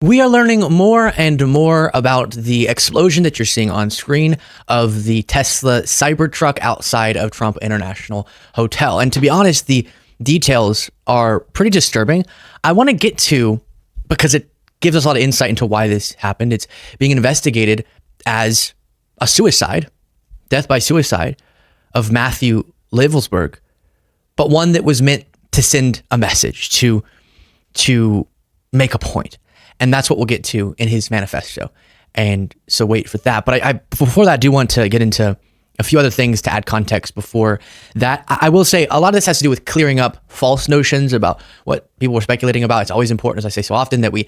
We are learning more and more about the explosion that you're seeing on screen of the Tesla Cybertruck outside of Trump International Hotel. And to be honest, the details are pretty disturbing. I want to get to, because it gives us a lot of insight into why this happened. It's being investigated as a suicide, death by suicide of Matthew Livelsberg, but one that was meant to send a message, to make a point. And that's what we'll get to in his manifesto. And so wait for that. But I before that, I do want to get into a few other things to add context before that. I will say a lot of this has to do with clearing up false notions about what people were speculating about. It's always important, as I say so often, that we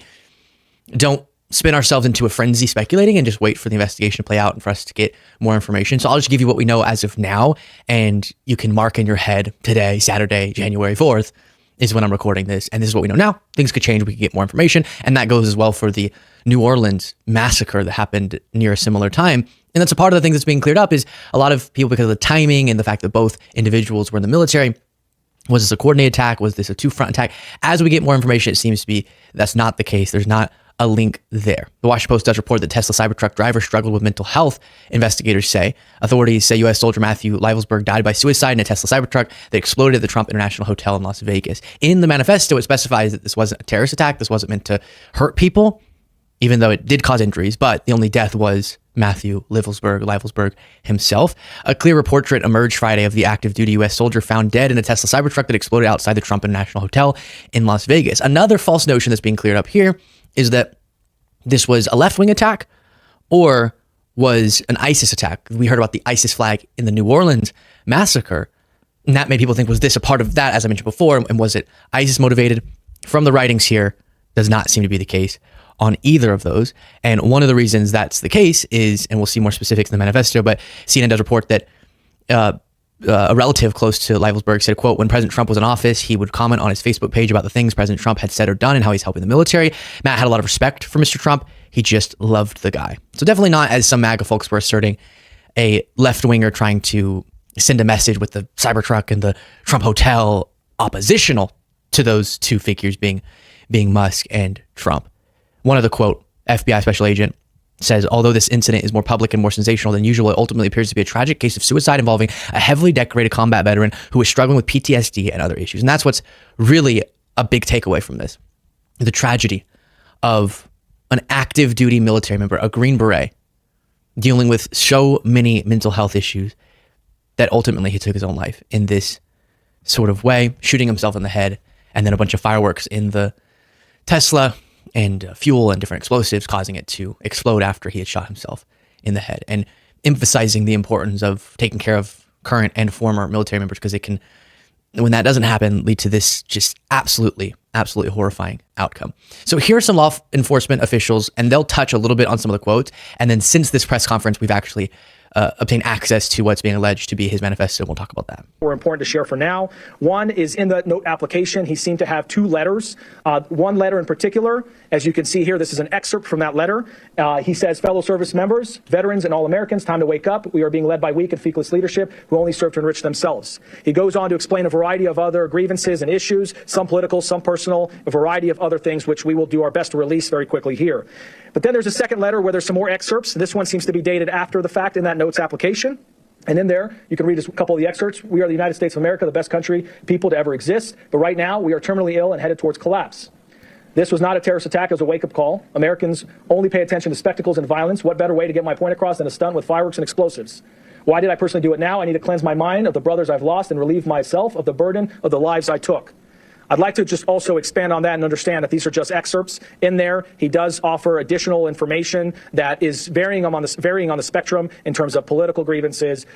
don't spin ourselves into a frenzy speculating and just wait for the investigation to play out and for us to get more information. So I'll just give you what we know as of now, and you can mark in your head today, Saturday, January 4th, is when I'm recording this. And this is what we know now. Things could change. We could get more information. And that goes as well for the New Orleans massacre that happened near a similar time. And that's a part of the thing that's being cleared up is a lot of people, because of the timing and the fact that both individuals were in the military. Was this a coordinated attack? Was this a two-front attack? As we get more information, it seems to be that's not the case. There's not a link there. The Washington Post does report that Tesla Cybertruck driver struggled with mental health, investigators say. Authorities say U.S. soldier Matthew Livelsberg died by suicide in a Tesla Cybertruck that exploded at the Trump International Hotel in Las Vegas. In the manifesto, it specifies that this wasn't a terrorist attack. This wasn't meant to hurt people, even though it did cause injuries, but the only death was Matthew Livelsberg himself. A clearer portrait emerged Friday of the active duty U.S. soldier found dead in a Tesla Cybertruck that exploded outside the Trump International Hotel in Las Vegas. Another false notion that's being cleared up here is that this was a left-wing attack or was an ISIS attack. We heard about the ISIS flag in the New Orleans massacre, and that made people think, was this a part of that, as I mentioned before, and was it ISIS motivated? From the writings here, does not seem to be the case on either of those. And one of the reasons that's the case is, and we'll see more specifics in the manifesto, but CNN does report that a relative close to Livelsberg said, quote, when President Trump was in office, he would comment on his Facebook page about the things President Trump had said or done and how he's helping the military. Matt had a lot of respect for Mr. Trump. He just loved the guy. So definitely not, as some MAGA folks were asserting, a left-winger trying to send a message with the Cybertruck and the Trump Hotel oppositional to those two figures being Musk and Trump. One of the, quote, FBI special agent says, although this incident is more public and more sensational than usual, it ultimately appears to be a tragic case of suicide involving a heavily decorated combat veteran who is struggling with PTSD and other issues. And that's what's really a big takeaway from this. The tragedy of an active duty military member, a Green Beret, dealing with so many mental health issues that ultimately he took his own life in this sort of way, shooting himself in the head, and then a bunch of fireworks in the Tesla and fuel and different explosives, causing it to explode after he had shot himself in the head, and emphasizing the importance of taking care of current and former military members, because it can, when that doesn't happen, lead to this just absolutely horrifying outcome. So here are some law enforcement officials, and they'll touch a little bit on some of the quotes. And then since this press conference, we've actually obtain access to what's being alleged to be his manifesto. We'll talk about that. We're important to share for now. One is in the note application, he seemed to have two letters. One letter in particular, as you can see here, this is an excerpt from that letter. He says, fellow service members, veterans, and all Americans, time to wake up. We are being led by weak and feckless leadership who only serve to enrich themselves. He goes on to explain a variety of other grievances and issues, some political, some personal, a variety of other things, which we will do our best to release very quickly here. But then there's a second letter where there's some more excerpts. This one seems to be dated after the fact in that notes application. And in there, you can read a couple of the excerpts. We are the United States of America, the best country, people to ever exist. But right now, we are terminally ill and headed towards collapse. This was not a terrorist attack. It was a wake-up call. Americans only pay attention to spectacles and violence. What better way to get my point across than a stunt with fireworks and explosives? Why did I personally do it now? I need to cleanse my mind of the brothers I've lost and relieve myself of the burden of the lives I took. I'd like to just also expand on that and understand that these are just excerpts. In there, he does offer additional information that is varying on the spectrum in terms of political grievances,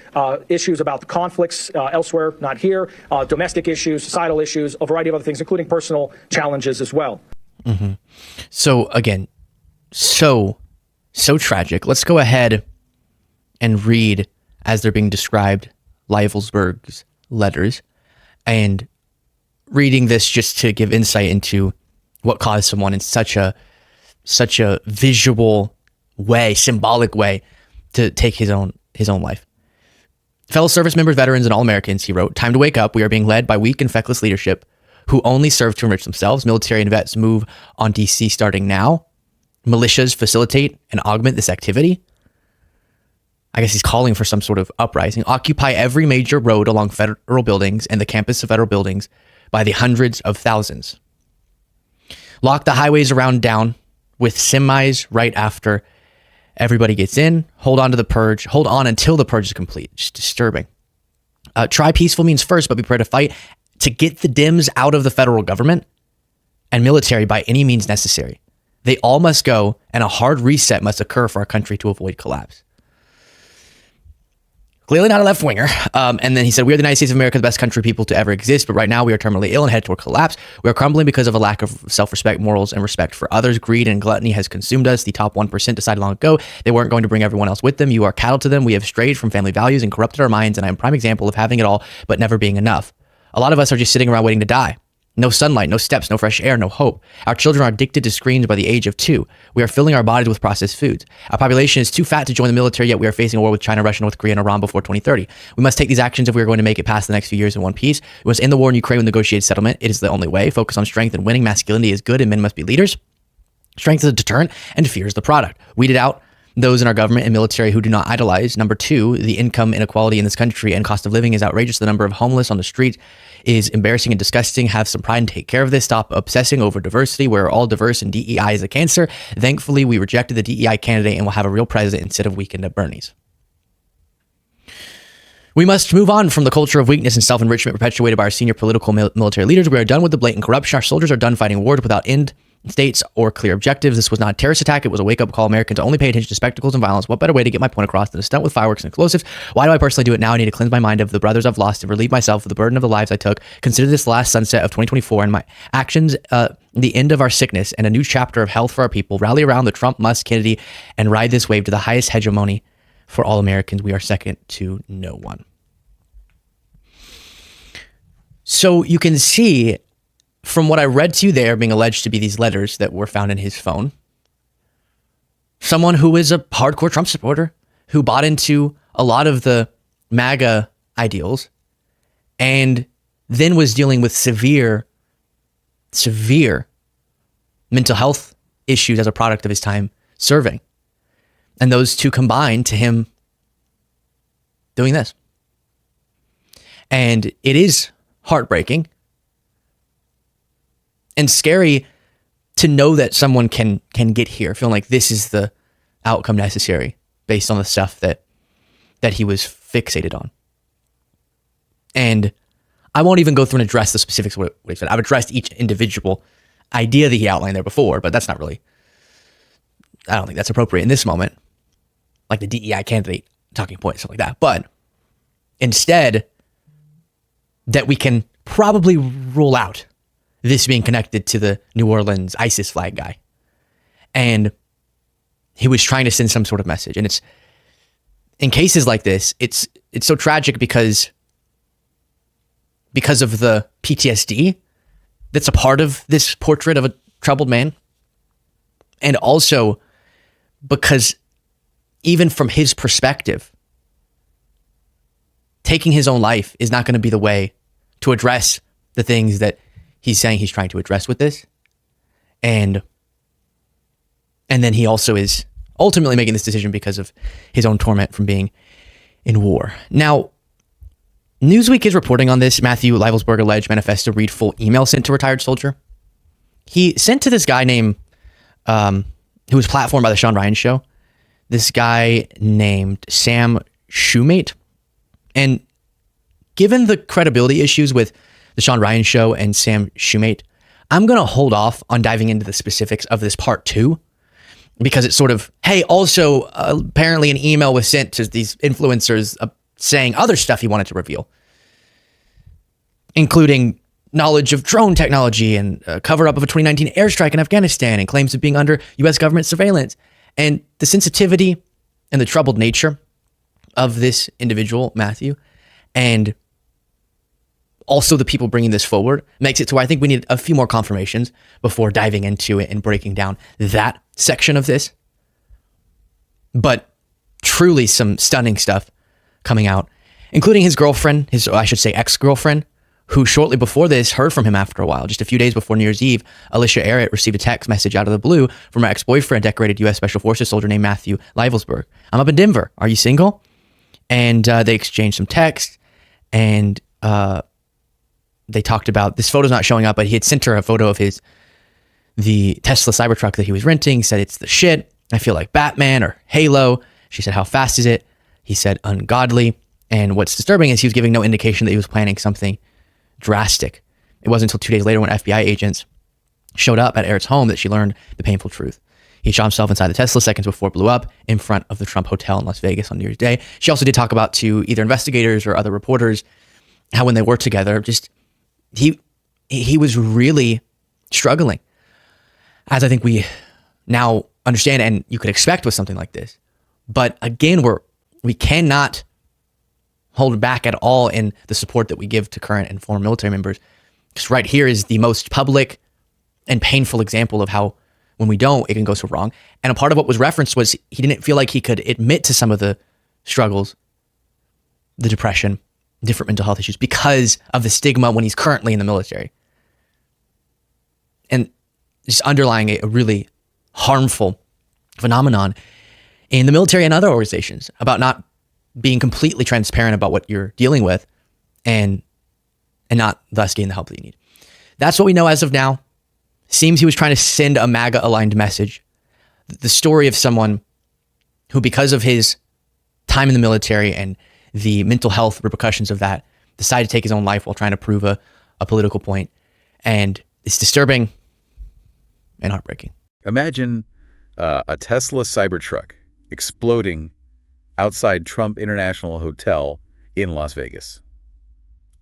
issues about the conflicts elsewhere, not here, domestic issues, societal issues, a variety of other things, including personal challenges as well. Mm-hmm. So again, so tragic. Let's go ahead and read, as they're being described, Livelsberg's letters, and reading this just to give insight into what caused someone in such a visual way, symbolic way, to take his own life. Fellow service members, veterans, and all Americans, he wrote, time to wake up. We are being led by weak and feckless leadership who only serve to enrich themselves. Military and vets move on DC starting now. militias facilitate and augment this activity. I guess he's calling for some sort of uprising. Occupy every major road along federal buildings and the campus of federal buildings by the hundreds of thousands. Lock the highways around down with semis right after everybody gets in. Hold on to the purge. Hold on until the purge is complete. Just disturbing. Try peaceful means first, but be prepared to fight to get the Dems out of the federal government and military by any means necessary. They all must go, and a hard reset must occur for our country to avoid collapse. Clearly not a left-winger. And then he said, we are the United States of America, the best country people to ever exist. But right now we are terminally ill and headed toward collapse. We are crumbling because of a lack of self-respect, morals, and respect for others. Greed and gluttony has consumed us. The top 1% decided long ago they weren't going to bring everyone else with them. You are cattle to them. We have strayed from family values and corrupted our minds. And I am a prime example of having it all, but never being enough. A lot of us are just sitting around waiting to die. No sunlight, no steps, no fresh air, no hope. Our children are addicted to screens by the age of 2. We are filling our bodies with processed foods. Our population is too fat to join the military, yet we are facing a war with China, Russia, North Korea, and Iran before 2030. We must take these actions if we are going to make it past the next few years in one piece. We must end the war in Ukraine with negotiated settlement. It is the only way. Focus on strength and winning. Masculinity is good and men must be leaders. Strength is a deterrent and fear is the product. Weeded out those in our government and military who do not idolize. Number 2, the income inequality in this country and cost of living is outrageous. The number of homeless on the street is embarrassing and disgusting. Have some pride and take care of this. Stop obsessing over diversity. We're all diverse and DEI is a cancer. Thankfully, we rejected the DEI candidate and will have a real president instead of weakened at Bernie's. We must move on from the culture of weakness and self-enrichment perpetuated by our senior political military leaders. We are done with the blatant corruption. Our soldiers are done fighting wars without end states or clear objectives. This was not a terrorist attack. It was a wake-up call. Americans only pay attention to spectacles and violence. What better way to get my point across than a stunt with fireworks and explosives? Why do I personally do it now? I need to cleanse my mind of the brothers I've lost and relieve myself of the burden of the lives I took. Consider this last sunset of 2024 and my actions the end of our sickness and a new chapter of health for our people. Rally around the Trump, Musk, Kennedy, and ride this wave to the highest hegemony for all Americans. We are second to no one. So you can see from what I read to you there being alleged to be these letters that were found in his phone, someone who is a hardcore Trump supporter who bought into a lot of the MAGA ideals and then was dealing with severe mental health issues as a product of his time serving. And those two combined to him doing this. And it is heartbreaking and scary to know that someone can get here feeling like this is the outcome necessary based on the stuff that he was fixated on. And I won't even go through and address the specifics of what he said. I've addressed each individual idea that he outlined there before, but that's not really, I don't think that's appropriate in this moment, like the DEI candidate talking point, stuff like that. But instead, that we can probably rule out this being connected to the New Orleans ISIS flag guy. And he was trying to send some sort of message. And it's, in cases like this, it's so tragic because of the PTSD that's a part of this portrait of a troubled man. And also because even from his perspective, taking his own life is not going to be the way to address the things that he's saying he's trying to address with this. And then he also is ultimately making this decision because of his own torment from being in war. Now, Newsweek is reporting on this. Matthew Leibelsberg alleged manifesto read full email sent to retired soldier. He sent to this guy named, who was platformed by the Sean Ryan show, this guy named Sam Shoemate. And given the credibility issues with the Sean Ryan show and Sam Shoemate, I'm going to hold off on diving into the specifics of this part 2 because it's sort of, hey, also apparently an email was sent to these influencers saying other stuff he wanted to reveal, including knowledge of drone technology and cover up of a 2019 airstrike in Afghanistan and claims of being under U.S. government surveillance. And the sensitivity and the troubled nature of this individual, Matthew, and also the people bringing this forward makes it to where I think we need a few more confirmations before diving into it and breaking down that section of this. But truly some stunning stuff coming out, including his girlfriend, I should say ex-girlfriend, who shortly before this heard from him after a while. Just a few days before New Year's Eve, Alicia Arrett received a text message out of the blue from her ex-boyfriend, decorated U.S. Special Forces soldier named Matthew Leivelsberg. "I'm up in Denver. Are you single?" And they exchanged some texts, and they talked about, this photo's not showing up, but he had sent her a photo of the Tesla Cybertruck that he was renting. He said, "It's the shit. I feel like Batman or Halo." She said, "How fast is it?" He said, "Ungodly." And what's disturbing is he was giving no indication that he was planning something drastic. It wasn't until 2 days later when FBI agents showed up at Arrett's home that she learned the painful truth. He shot himself inside the Tesla seconds before it blew up in front of the Trump Hotel in Las Vegas on New Year's Day. She also did talk about, to either investigators or other reporters, how when they were together, just he was really struggling, as I think we now understand and you could expect with something like this. But again, we cannot hold back at all in the support that we give to current and former military members. Because right here is the most public and painful example of how, when we don't, it can go so wrong. And a part of what was referenced was he didn't feel like he could admit to some of the struggles, the depression, different mental health issues, because of the stigma when he's currently in the military. And just underlying a really harmful phenomenon in the military and other organizations about not being completely transparent about what you're dealing with and not thus getting the help that you need. That's what we know as of now. Seems he was trying to send a MAGA-aligned message. The story of someone who, because of his time in the military and the mental health repercussions of that, decided to take his own life while trying to prove a political point. And it's disturbing and heartbreaking. Imagine a Tesla Cybertruck exploding outside Trump International Hotel in Las Vegas.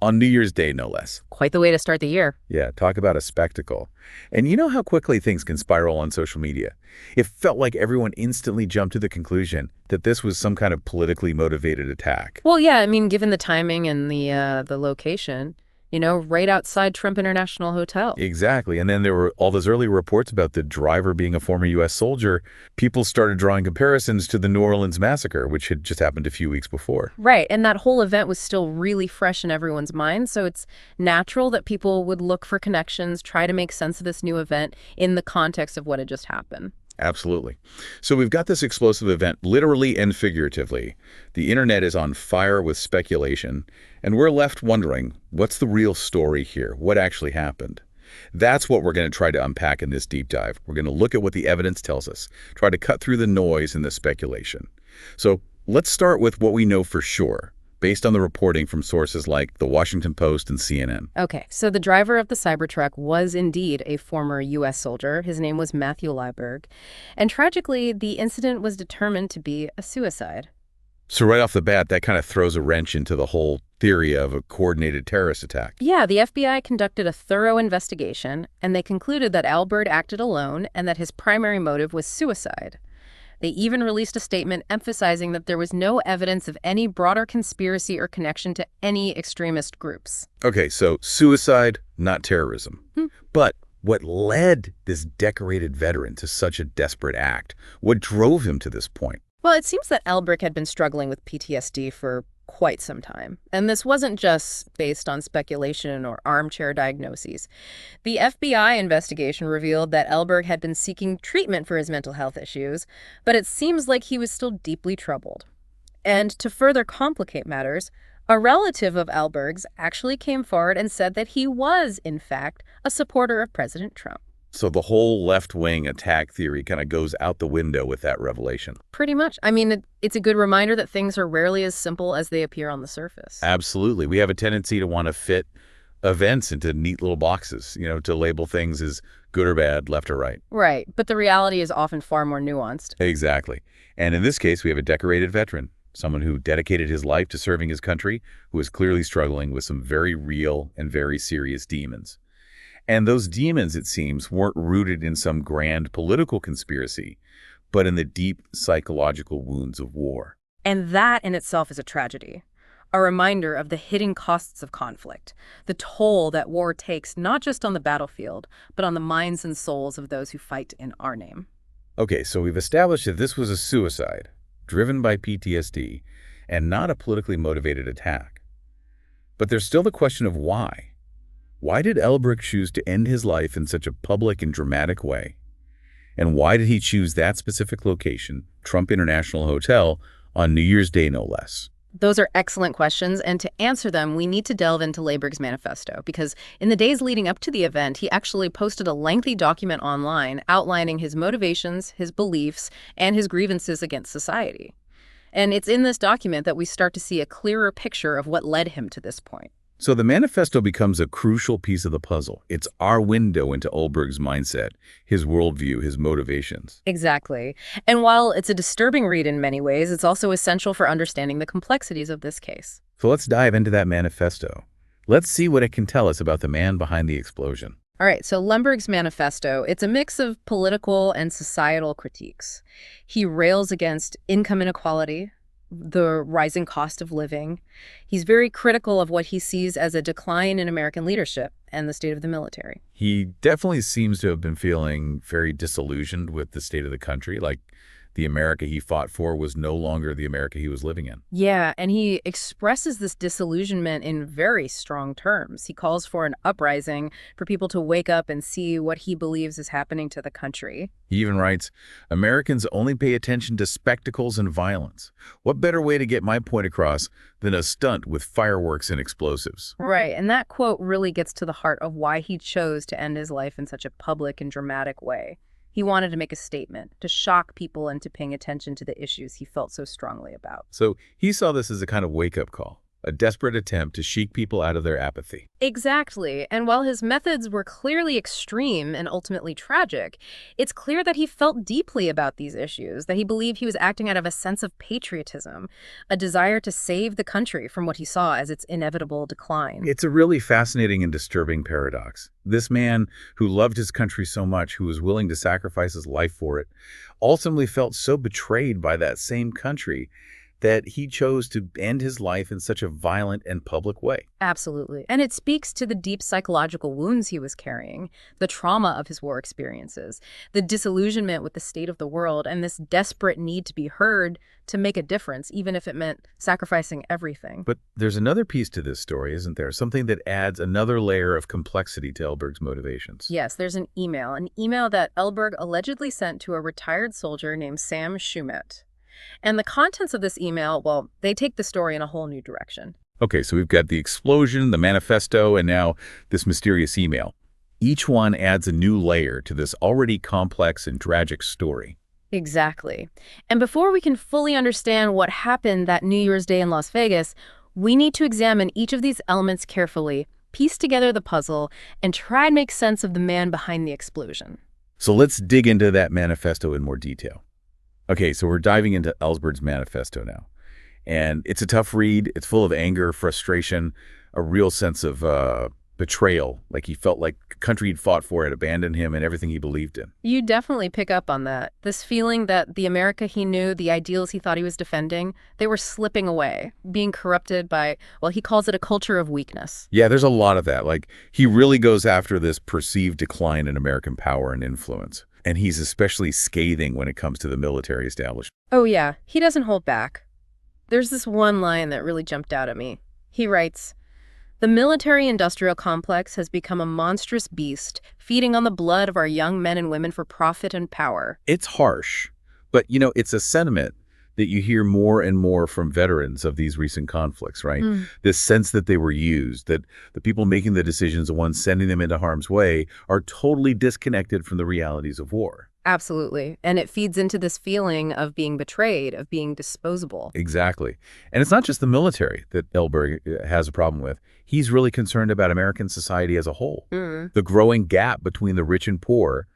On New Year's Day, no less. Quite the way to start the year. Yeah, talk about a spectacle. And you know how quickly things can spiral on social media? It felt like everyone instantly jumped to the conclusion that this was some kind of politically motivated attack. Well, yeah, I mean, given the timing and the location, right outside Trump International Hotel. Exactly. And then there were all those early reports about the driver being a former U.S. soldier. People started drawing comparisons to the New Orleans massacre, which had just happened a few weeks before. Right. And that whole event was still really fresh in everyone's mind. So it's natural that people would look for connections, try to make sense of this new event in the context of what had just happened. Absolutely. So we've got this explosive event, literally and figuratively. The internet is on fire with speculation, and we're left wondering, what's the real story here? What actually happened? That's what we're going to try to unpack in this deep dive. We're going to look at what the evidence tells us, try to cut through the noise and the speculation. So let's start with what we know for sure, based on the reporting from sources like The Washington Post and CNN. Okay, so the driver of the Cybertruck was indeed a former U.S. soldier. His name was Matthew Leivelsberg. And tragically, the incident was determined to be a suicide. So right off the bat, that kind of throws a wrench into the whole theory of a coordinated terrorist attack. Yeah, the FBI conducted a thorough investigation, and they concluded that Leivelsberg acted alone and that his primary motive was suicide. They even released a statement emphasizing that there was no evidence of any broader conspiracy or connection to any extremist groups. Okay, so suicide, not terrorism. But what led this decorated veteran to such a desperate act? What drove him to this point? Well, it seems that Leivelsberg had been struggling with PTSD for quite some time. And this wasn't just based on speculation or armchair diagnoses. The FBI investigation revealed that Leivelsberg had been seeking treatment for his mental health issues, but it seems like he was still deeply troubled. And to further complicate matters, a relative of Leivelsberg's actually came forward and said that he was, in fact, a supporter of President Trump. So the whole left-wing attack theory kind of goes out the window with that revelation. Pretty much. I mean, it's a good reminder that things are rarely as simple as they appear on the surface. Absolutely. We have a tendency to want to fit events into neat little boxes, to label things as good or bad, left or right. Right. But the reality is often far more nuanced. Exactly. And in this case, we have a decorated veteran, someone who dedicated his life to serving his country, who is clearly struggling with some very real and very serious demons. And those demons, it seems, weren't rooted in some grand political conspiracy, but in the deep psychological wounds of war. And that in itself is a tragedy. A reminder of the hidden costs of conflict, the toll that war takes not just on the battlefield, but on the minds and souls of those who fight in our name. Okay, so we've established that this was a suicide, driven by PTSD, and not a politically motivated attack. But there's still the question of why. Why did Elbrick choose to end his life in such a public and dramatic way? And why did he choose that specific location, Trump International Hotel, on New Year's Day no less? Those are excellent questions, and to answer them, we need to delve into Layberg's manifesto, because in the days leading up to the event, he actually posted a lengthy document online outlining his motivations, his beliefs, and his grievances against society. And it's in this document that we start to see a clearer picture of what led him to this point. So the manifesto becomes a crucial piece of the puzzle. It's our window into Olberg's mindset, his worldview, his motivations. Exactly. And while it's a disturbing read in many ways, it's also essential for understanding the complexities of this case. So let's dive into that manifesto. Let's see what it can tell us about the man behind the explosion. All right, so Lemberg's manifesto, it's a mix of political and societal critiques. He rails against income inequality, the rising cost of living. He's very critical of what he sees as a decline in American leadership and the state of the military. He definitely seems to have been feeling very disillusioned with the state of the country, like the America he fought for was no longer the America he was living in. Yeah, and he expresses this disillusionment in very strong terms. He calls for an uprising, for people to wake up and see what he believes is happening to the country. He even writes, Americans only pay attention to spectacles and violence. What better way to get my point across than a stunt with fireworks and explosives? Right, and that quote really gets to the heart of why he chose to end his life in such a public and dramatic way. He wanted to make a statement, to shock people into paying attention to the issues he felt so strongly about. So he saw this as a kind of wake-up call, a desperate attempt to shake people out of their apathy. Exactly. And while his methods were clearly extreme and ultimately tragic, it's clear that he felt deeply about these issues, that he believed he was acting out of a sense of patriotism, a desire to save the country from what he saw as its inevitable decline. It's a really fascinating and disturbing paradox. This man who loved his country so much, who was willing to sacrifice his life for it, ultimately felt so betrayed by that same country that he chose to end his life in such a violent and public way. Absolutely. And it speaks to the deep psychological wounds he was carrying, the trauma of his war experiences, the disillusionment with the state of the world, and this desperate need to be heard to make a difference, even if it meant sacrificing everything. But there's another piece to this story, isn't there? Something that adds another layer of complexity to Elberg's motivations. Yes, there's an email that Elberg allegedly sent to a retired soldier named Sam Schumet. And the contents of this email, well, they take the story in a whole new direction. Okay, so we've got the explosion, the manifesto, and now this mysterious email. Each one adds a new layer to this already complex and tragic story. Exactly. And before we can fully understand what happened that New Year's Day in Las Vegas, we need to examine each of these elements carefully, piece together the puzzle, and try and make sense of the man behind the explosion. So let's dig into that manifesto in more detail. Okay, so we're diving into Ellsberg's manifesto now. And it's a tough read. It's full of anger, frustration, a real sense of betrayal. Like he felt like the country he'd fought for had abandoned him and everything he believed in. You definitely pick up on that. This feeling that the America he knew, the ideals he thought he was defending, they were slipping away, being corrupted by, well, he calls it a culture of weakness. Yeah, there's a lot of that. Like he really goes after this perceived decline in American power and influence. And he's especially scathing when it comes to the military establishment. Oh yeah, he doesn't hold back. There's this one line that really jumped out at me. He writes, "The military-industrial complex has become a monstrous beast, feeding on the blood of our young men and women for profit and power." It's harsh, but it's a sentiment that you hear more and more from veterans of these recent conflicts, right? This sense that they were used, that the people making the decisions, the ones sending them into harm's way, are totally disconnected from the realities of war. Absolutely. And it feeds into this feeling of being betrayed, of being disposable. Exactly. And it's not just the military that Elberg has a problem with. He's really concerned about American society as a whole. The growing gap between the rich and poor,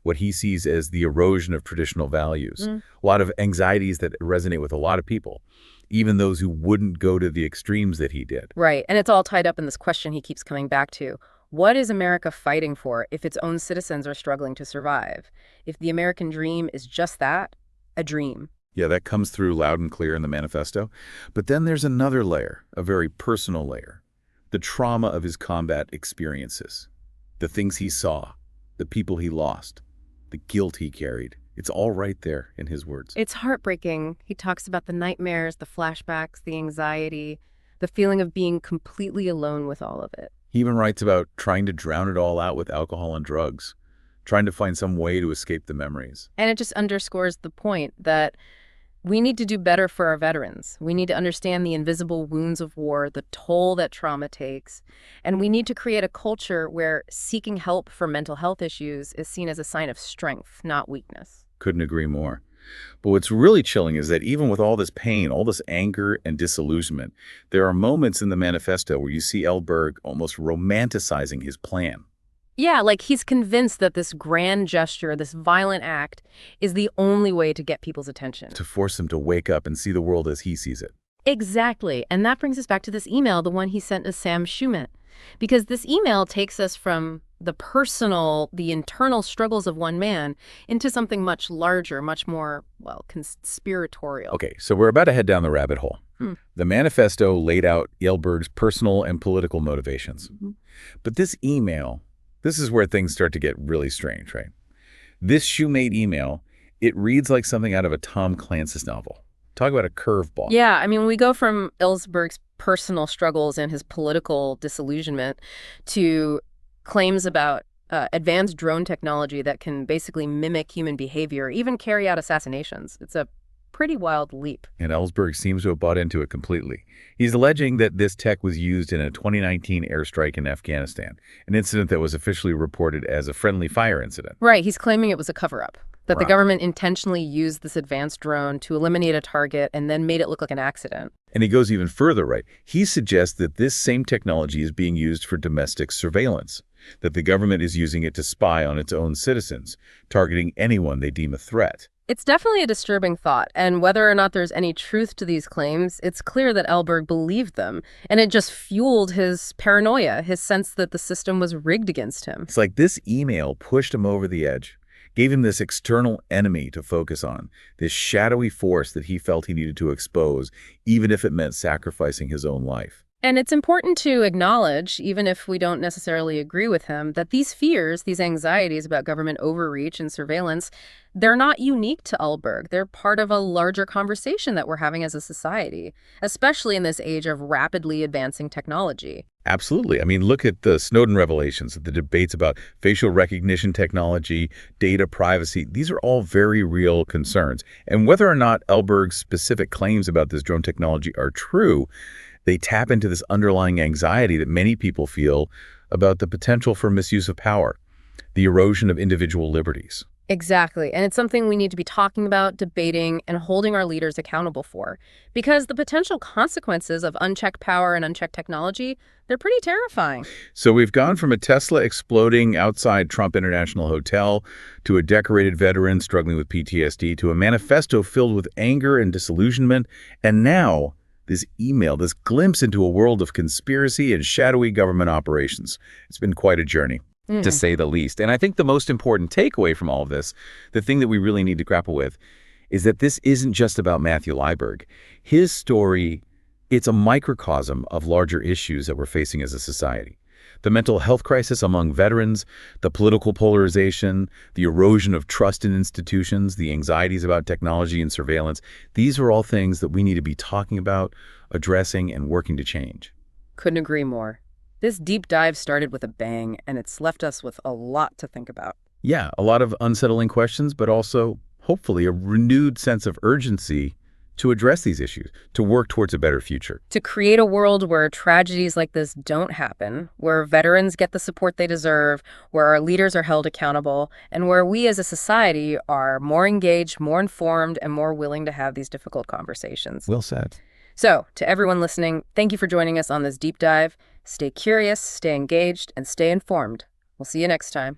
what he sees as the erosion of traditional values. A lot of anxieties that resonate with a lot of people, even those who wouldn't go to the extremes that he did. Right. And it's all tied up in this question he keeps coming back to. What is America fighting for if its own citizens are struggling to survive? If the American dream is just that, a dream. Yeah, that comes through loud and clear in the manifesto. But then there's another layer, a very personal layer. The trauma of his combat experiences. The things he saw. The people he lost. The guilt he carried. It's all right there in his words. It's heartbreaking. He talks about the nightmares, the flashbacks, the anxiety, the feeling of being completely alone with all of it. He even writes about trying to drown it all out with alcohol and drugs, trying to find some way to escape the memories. And it just underscores the point that we need to do better for our veterans. We need to understand the invisible wounds of war, the toll that trauma takes, and we need to create a culture where seeking help for mental health issues is seen as a sign of strength, not weakness. Couldn't agree more. But what's really chilling is that even with all this pain, all this anger and disillusionment, there are moments in the manifesto where you see Ellsberg almost romanticizing his plan. Yeah, like he's convinced that this grand gesture, this violent act, is the only way to get people's attention. To force them to wake up and see the world as he sees it. Exactly. And that brings us back to this email, the one he sent to Sam Schumett. Because this email takes us from the personal, the internal struggles of one man into something much larger, much more, well, conspiratorial. Okay, so we're about to head down the rabbit hole. The manifesto laid out Ellsberg's personal and political motivations. But this email, this is where things start to get really strange, right? This Schumett email, it reads like something out of a Tom Clancy's novel. Talk about a curveball. Yeah, I mean, we go from Ellsberg's personal struggles and his political disillusionment to claims about advanced drone technology that can basically mimic human behavior, even carry out assassinations. It's a pretty wild leap. And Ellsberg seems to have bought into it completely. He's alleging that this tech was used in a 2019 airstrike in Afghanistan, an incident that was officially reported as a friendly fire incident. Right, he's claiming it was a cover-up, that the Right. government intentionally used this advanced drone to eliminate a target and then made it look like an accident. And he goes even further, right? He suggests that this same technology is being used for domestic surveillance, that the government is using it to spy on its own citizens, targeting anyone they deem a threat. It's definitely a disturbing thought, and whether or not there's any truth to these claims, it's clear that Ellsberg believed them, and it just fueled his paranoia, his sense that the system was rigged against him. It's like this email pushed him over the edge, gave him this external enemy to focus on, this shadowy force that he felt he needed to expose, even if it meant sacrificing his own life. And it's important to acknowledge, even if we don't necessarily agree with him, that these fears, these anxieties about government overreach and surveillance, they're not unique to Ellsberg. They're part of a larger conversation that we're having as a society, especially in this age of rapidly advancing technology. Absolutely. I mean, look at the Snowden revelations, the debates about facial recognition technology, data privacy. These are all very real concerns. And whether or not Ellsberg's specific claims about this drone technology are true, they tap into this underlying anxiety that many people feel about the potential for misuse of power, the erosion of individual liberties. Exactly. And it's something we need to be talking about, debating, and holding our leaders accountable for. Because the potential consequences of unchecked power and unchecked technology, they're pretty terrifying. So we've gone from a Tesla exploding outside Trump International Hotel to a decorated veteran struggling with PTSD to a manifesto filled with anger and disillusionment, and now this email, this glimpse into a world of conspiracy and shadowy government operations. It's been quite a journey, to say the least. And I think the most important takeaway from all of this, the thing that we really need to grapple with, is that this isn't just about Matthew Leiberg. His story, it's a microcosm of larger issues that we're facing as a society. The mental health crisis among veterans, the political polarization, the erosion of trust in institutions, the anxieties about technology and surveillance, these are all things that we need to be talking about, addressing, and working to change. Couldn't agree more. This deep dive started with a bang, and it's left us with a lot to think about. Yeah, a lot of unsettling questions, but also, hopefully, a renewed sense of urgency to address these issues, to work towards a better future. To create a world where tragedies like this don't happen, where veterans get the support they deserve, where our leaders are held accountable, and where we as a society are more engaged, more informed, and more willing to have these difficult conversations. Well said. So, to everyone listening, thank you for joining us on this deep dive. Stay curious, stay engaged, and stay informed. We'll see you next time.